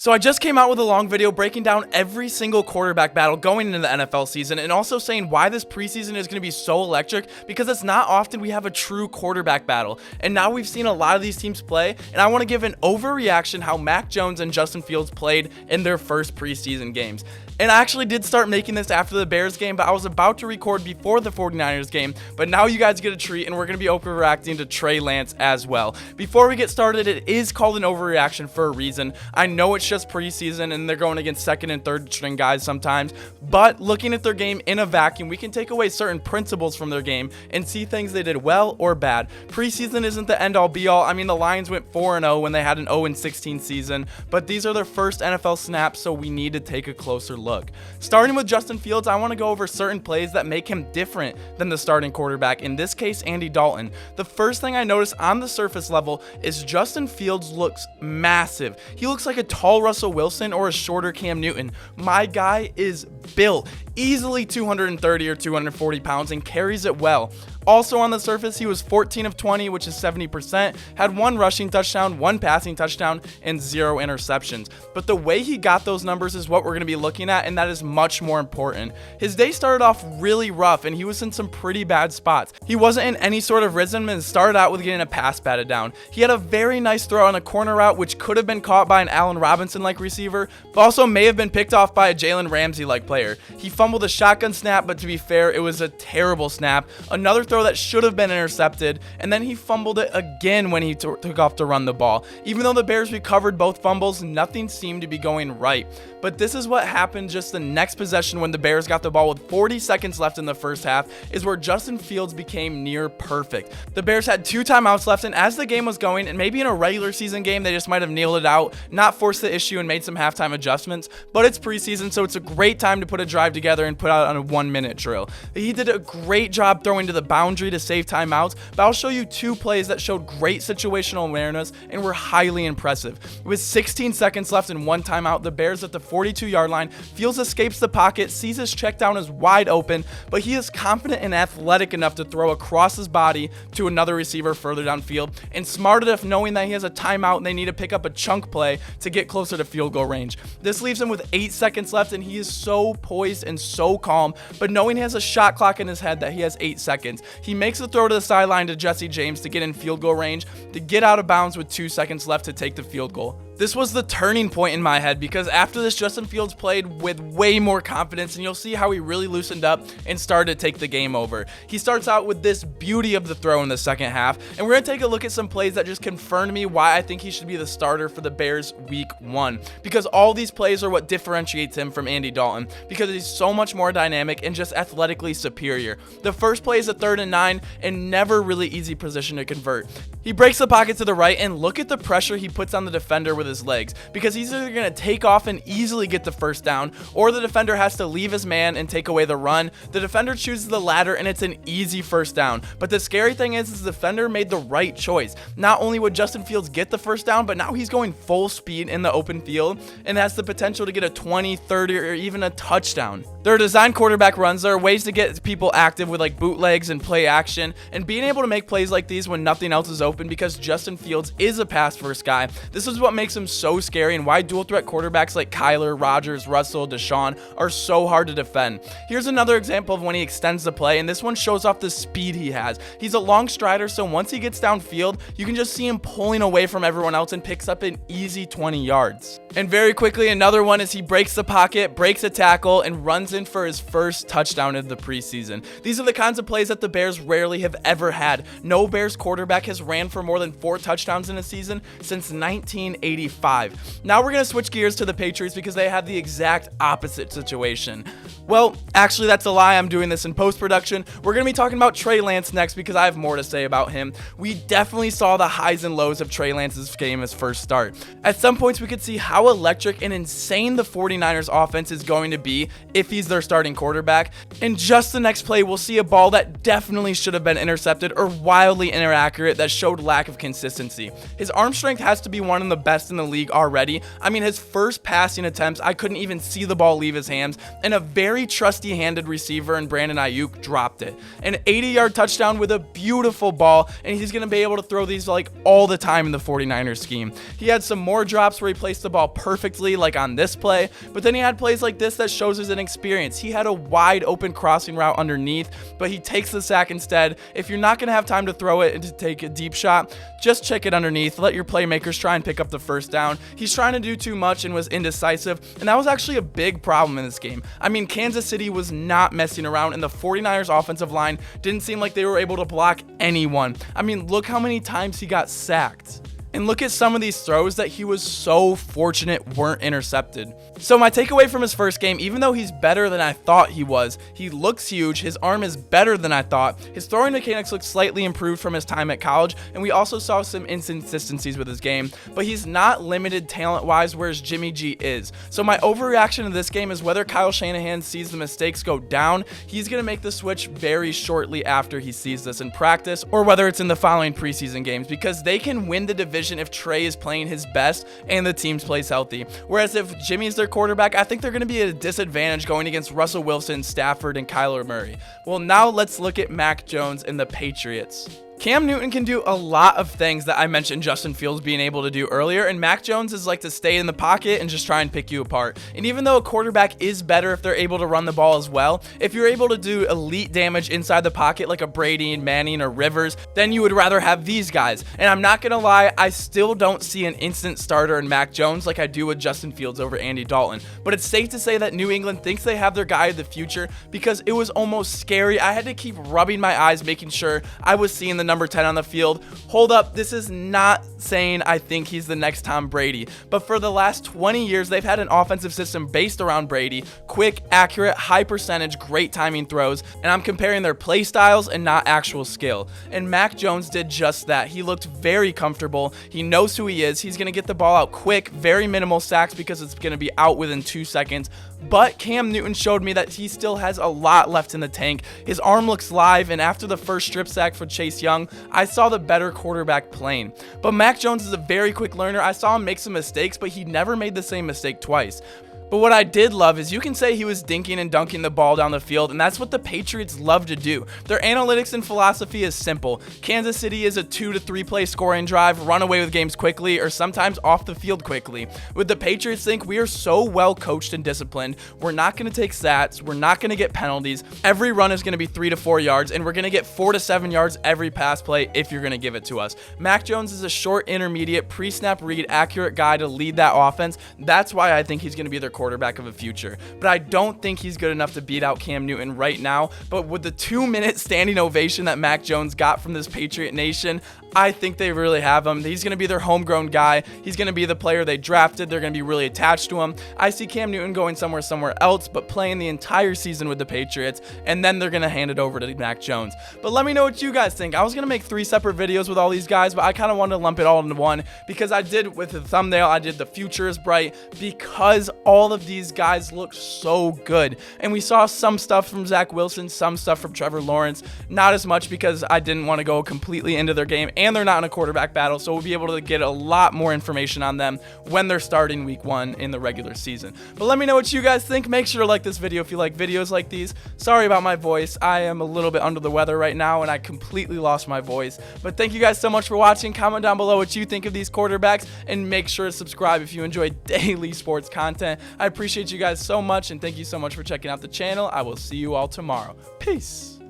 So I just came out with a long video breaking down every single quarterback battle going into the NFL season and also saying why this preseason is going to be so electric, because it's not often we have a true quarterback battle. And now we've seen a lot of these teams play, and I want to give an overreaction how Mac Jones and Justin Fields played in their first preseason games. And I actually did start making this after the Bears game, but I was about to record before the 49ers game. But now you guys get a treat, and we're going to be overreacting to Trey Lance as well. Before we get started, it is called an overreaction for a reason. I know it's just preseason, and they're going against second and third string guys sometimes. But looking at their game in a vacuum, we can take away certain principles from their game and see things they did well or bad. Preseason isn't the end-all be-all. I mean, the Lions went 4-0 when they had an 0-16 season. But these are their first NFL snaps, so we need to take a closer look. Starting with Justin Fields, I want to go over certain plays that make him different than the starting quarterback, in this case Andy Dalton. The first thing I noticed on the surface level is Justin Fields looks massive. He looks like a tall Russell Wilson or a shorter Cam Newton. My guy is built, easily 230 or 240 pounds, and carries it well. Also on the surface, he was 14 of 20, which is 70%, had 1 rushing touchdown, 1 passing touchdown, and 0 interceptions. But the way he got those numbers is what we're going to be looking at, and that is much more important. His day started off really rough, and he was in some pretty bad spots. He wasn't in any sort of rhythm and started out with getting a pass batted down. He had a very nice throw on a corner route, which could have been caught by an Allen Robinson-like receiver, but also may have been picked off by a Jalen Ramsey-like player. He fumbled a shotgun snap, but to be fair, it was a terrible snap. Another throw that should have been intercepted, and then he fumbled it again when he took off to run the ball. Even though the Bears recovered both fumbles, nothing seemed to be going right. But this is what happened just the next possession when the Bears got the ball with 40 seconds left in the first half, is where Justin Fields became near perfect. The Bears had 2 timeouts left, and as the game was going, and maybe in a regular season game they just might have nailed it out, not forced the issue and made some halftime adjustments, but it's preseason, so it's a great time to put a drive together and put out on a 1-minute drill. He did a great job throwing to the boundary to save timeouts, but I'll show you 2 plays that showed great situational awareness and were highly impressive. With 16 seconds left and 1 timeout, the Bears at the 42-yard line, Fields escapes the pocket, sees his check down is wide open, but he is confident and athletic enough to throw across his body to another receiver further downfield, and smart enough knowing that he has a timeout and they need to pick up a chunk play to get closer to field goal range. This leaves him with 8 seconds left, and he is so poised and so calm, but knowing he has a shot clock in his head that he has 8 seconds, he makes a throw to the sideline to Jesse James to get in field goal range, to get out of bounds with 2 seconds left to take the field goal. This was the turning point in my head, because after this, Justin Fields played with way more confidence, and you'll see how he really loosened up and started to take the game over. He starts out with this beauty of the throw in the second half, and we're going to take a look at some plays that just confirmed me why I think he should be the starter for the Bears week 1, because all these plays are what differentiates him from Andy Dalton, because he's so much more dynamic and just athletically superior. The first play is a 3rd and 9, and never really easy position to convert. He breaks the pocket to the right, and look at the pressure he puts on the defender with his legs, because he's either going to take off and easily get the first down, or the defender has to leave his man and take away the run. The defender chooses the latter, and it's an easy first down. But the scary thing is the defender made the right choice. Not only would Justin Fields get the first down, but now he's going full speed in the open field and has the potential to get a 20, 30, or even a touchdown. There are designed quarterback runs. There are ways to get people active with like bootlegs and play action, and being able to make plays like these when nothing else is open, because Justin Fields is a pass first guy. This is what makes him so scary, and why dual threat quarterbacks like Kyler, Rodgers, Russell, Deshaun are so hard to defend. Here's another example of when he extends the play, and this one shows off the speed he has. He's a long strider, so once he gets downfield, you can just see him pulling away from everyone else and picks up an easy 20 yards. And very quickly, another one is he breaks the pocket, breaks a tackle, and runs in for his first touchdown of the preseason. These are the kinds of plays that the Bears rarely have ever had. No Bears quarterback has ran for more than 4 touchdowns in a season since 1985. Now we're going to switch gears to the Patriots, because they have the exact opposite situation. Well, actually, that's a lie. I'm doing this in post-production. We're going to be talking about Trey Lance next, because I have more to say about him. We definitely saw the highs and lows of Trey Lance's game as first start. At some points, we could see how electric and insane the 49ers offense is going to be if he's their starting quarterback. In just the next play, we'll see a ball that definitely should have been intercepted or wildly inaccurate that showed lack of consistency. His arm strength has to be one of the best in the league already. I mean, his first passing attempts, I couldn't even see the ball leave his hands, and a very trusty-handed receiver in Brandon Ayuk dropped it. An 80-yard touchdown with a beautiful ball, and he's going to be able to throw these like all the time in the 49ers scheme. He had some more drops where he placed the ball perfectly, like on this play, but then he had plays like this that shows his inexperience. He had a wide open crossing route underneath, but he takes the sack instead. If you're not going to have time to throw it and to take a deep shot, just check it underneath. Let your playmakers try and pick up the first down. He's trying to do too much and was indecisive, and that was actually a big problem in this game. I mean, Kansas City was not messing around, and the 49ers offensive line didn't seem like they were able to block anyone. I mean, look how many times he got sacked. And look at some of these throws that he was so fortunate weren't intercepted. So my takeaway from his first game, even though he's better than I thought he was, he looks huge, his arm is better than I thought, his throwing mechanics look slightly improved from his time at college, and we also saw some inconsistencies with his game, but he's not limited talent-wise, whereas Jimmy G is. So my overreaction to this game is whether Kyle Shanahan sees the mistakes go down, he's going to make the switch very shortly after he sees this in practice, or whether it's in the following preseason games, because they can win the division if Trey is playing his best and the team plays healthy. Whereas if Jimmy's their quarterback, I think they're going to be at a disadvantage going against Russell Wilson, Stafford, and Kyler Murray. Well, now let's look at Mac Jones and the Patriots. Cam Newton can do a lot of things that I mentioned Justin Fields being able to do earlier, and Mac Jones is like to stay in the pocket and just try and pick you apart. And even though a quarterback is better if they're able to run the ball as well, if you're able to do elite damage inside the pocket like a Brady, Manning, or Rivers, then you would rather have these guys. And I'm not going to lie, I still don't see an instant starter in Mac Jones like I do with Justin Fields over Andy Dalton. But it's safe to say that New England thinks they have their guy of the future because it was almost scary. I had to keep rubbing my eyes making sure I was seeing the number 10 on the field. Hold up, this is not saying I think he's the next Tom Brady, but for the last 20 years they've had an offensive system based around Brady, quick, accurate, high percentage, great timing throws, and I'm comparing their play styles and not actual skill. And Mac Jones did just that. He looked very comfortable. He knows who he is. He's going to get the ball out quick, very minimal sacks because it's going to be out within 2 seconds. But Cam Newton showed me that he still has a lot left in the tank. His arm looks live, and after the first strip sack for Chase Young, I saw the better quarterback playing. But Mac Jones is a very quick learner. I saw him make some mistakes, but he never made the same mistake twice. But what I did love is you can say he was dinking and dunking the ball down the field, and that's what the Patriots love to do. Their analytics and philosophy is simple. Kansas City is a 2 to 3 play scoring drive, run away with games quickly, or sometimes off the field quickly. With the Patriots, think we are so well coached and disciplined. We're not going to take stats. We're not going to get penalties. Every run is going to be 3 to 4 yards, and we're going to get 4 to 7 yards every pass play if you're going to give it to us. Mac Jones is a short, intermediate, pre-snap read, accurate guy to lead that offense. That's why I think he's going to be their quarterback of the future. But I don't think he's good enough to beat out Cam Newton right now. But with the 2-minute standing ovation that Mac Jones got from this Patriot Nation, I think they really have him. He's going to be their homegrown guy. He's going to be the player they drafted. They're going to be really attached to him. I see Cam Newton going somewhere else, but playing the entire season with the Patriots, and then they're going to hand it over to Mac Jones. But let me know what you guys think. I was going to make 3 separate videos with all these guys, but I kind of wanted to lump it all into one because I did with the thumbnail, I did the future is bright because all of these guys look so good. And we saw some stuff from Zach Wilson, some stuff from Trevor Lawrence, not as much because I didn't want to go completely into their game, and they're not in a quarterback battle, so we'll be able to get a lot more information on them when they're starting week 1 in the regular season. But let me know what you guys think. Make sure to like this video if you like videos like these. Sorry about my voice. I am a little bit under the weather right now, and I completely lost my voice. But thank you guys so much for watching. Comment down below what you think of these quarterbacks, and make sure to subscribe if you enjoy daily sports content. I appreciate you guys so much, and thank you so much for checking out the channel. I will see you all tomorrow. Peace.